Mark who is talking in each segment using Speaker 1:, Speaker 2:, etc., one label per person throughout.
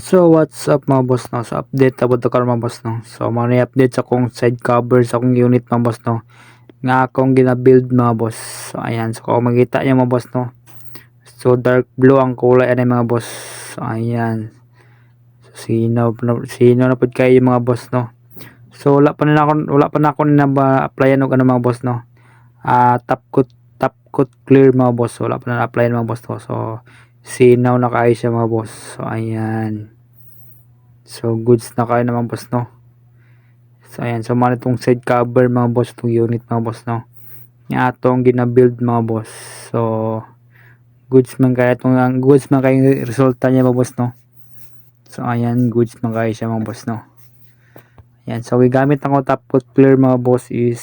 Speaker 1: So what's up mga boss no? So update about the car mga boss no. So mga update sa akong side cover sa akong unit mga boss no. Nga akong gina-build mga boss. So ayan, so kung makita niyo mga boss no. So dark blue ang kulay ani mga boss. So ayan. So sinaw na pud kayo mga boss no. So wala pa na ako na applyan og ano mga boss no. Top coat clear mga boss. So, wala pa na applyan mga boss no. So sinaw na kayo siya mga boss. So ayan. So goods na kayo naman boss no. So ayan, so man itong side cover mga boss, itong unit mga boss no. Nga atong gina-build mga boss. So goods man kayo resulta niya mga boss no. So ayan, goods man kayo siya mga boss no. Ayan, so gigamit ako top coat clear mga boss is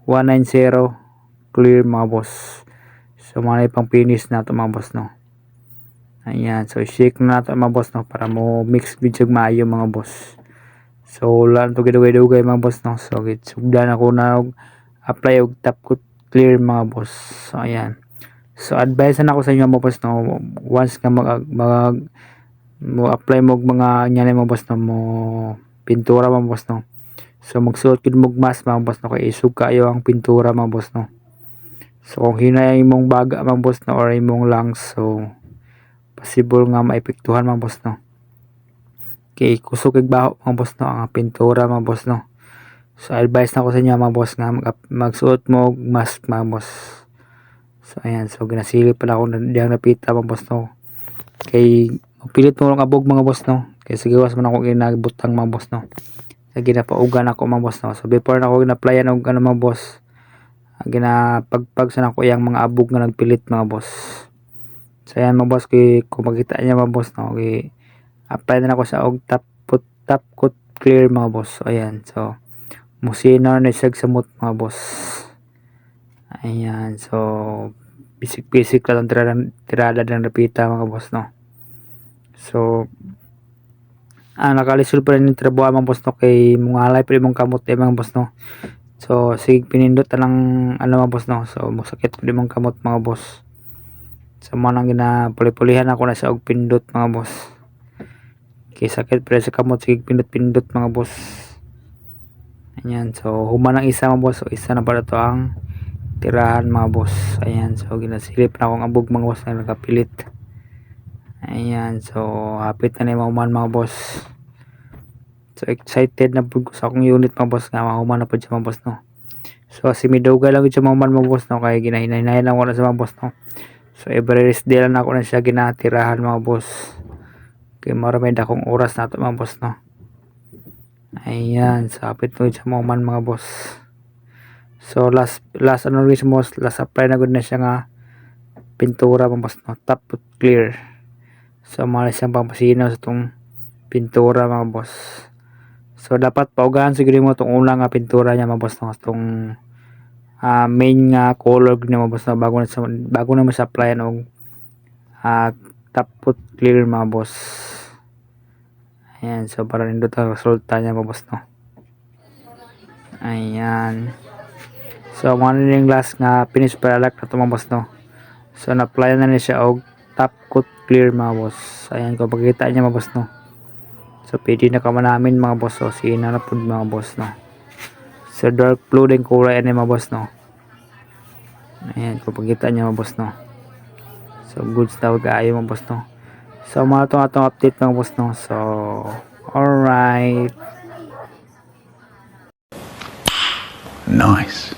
Speaker 1: 190 clear mga boss. So mga pang finish na ito mga boss no. Ayan, so shake na ito mga boss no para mo mix video maayo mga boss. So wala na ito gidugay-dugay mga boss no. So sugdan ako na apply og top coat clear mga boss. So ayan. So advice na ako sa inyo mga boss no, once ka mo apply mo mga nya mga boss no, mo pintura mga boss no. So magsuot gid mo mask mga boss no kay isug kayo ang pintura mga boss no. So kung hinay imong baga mga boss no or imong lungs, so possible nga maepektuhan mga boss no. Kay kusog kag baho mga boss no ang pintura mga boss no. So advice na ko sa inyo mga boss nga magsuot mo og mask mga boss. So ayan, so ginasilip pala ako diyang napita mga boss no. Kay pilit mo lang abog mga boss no. Kay sigawas man ako ginabutang mga boss no. Sa ginapaugan ako mga boss no. So before na ako gina-applyan og ano mga boss, ginapagpag sa nako yang mga abog nga nagpilit mga boss. So ayan mga boss, kung makita niya mga boss no, apply na ako sa og top coat clear mga boss. So ayan, so musina na siya sa mut mga boss. Ayan, so basic lang tirada ng napita mga boss no. So nakalisod pa rin yung trabaho mga boss no, kay mga alay pa rin mong kamot mga boss no. So sig pinindot lang ano mga boss no. So masakit pa rin mong kamot mga boss. So manang ginapuli-pulihan ako na sa og pindot mga boss. Kay sakit pa rin sa kamot, sig pindot mga boss. Ayan, so human ang isa mga boss. So isa na pala to ang tirahan mga boss. Ayan, so ginasilip na akong abog mga boss na nakapilit. Ayan, so hapit na ni mahuman mga boss. So excited na po sa akong unit mga boss nga mahuman na po siya mga boss no. So simidoga lang siya mahuman mga boss no, kaya ginahinay lang ko na sa mga boss no. So every rest day lang ako na siya ginatirahan mga boss. Kaya maraming akong oras na ito mga boss no. Ayan, so hapit na siya mahuman mga boss. So last ano rin siya boss, last apply na good na siya nga pintura mga boss no, top coat clear. So malas siyang pampasinaw sa itong pintura mga boss. So dapat paugahan siguro mo itong unang pintura niya mga boss no, itong main nga color niya mga boss no, bago na mo sa applyan og top coat clear mga boss. Ayan, so para nindot ang resulta niya mga boss no. Ayan, so mga yung last nga finish product na ito mga boss no. So na-apply na siya og top coat clear mga boss. Ayan, kung pagkita niya mga boss no. So pwede na kama namin mga boss. So sina na po mga boss no. So dark blue din kulay ani mga boss no. Ayan, kung pagkita niya mga boss no. So goods daw kaayo mga boss no. So mga atong update mga boss no. So alright.
Speaker 2: Nice.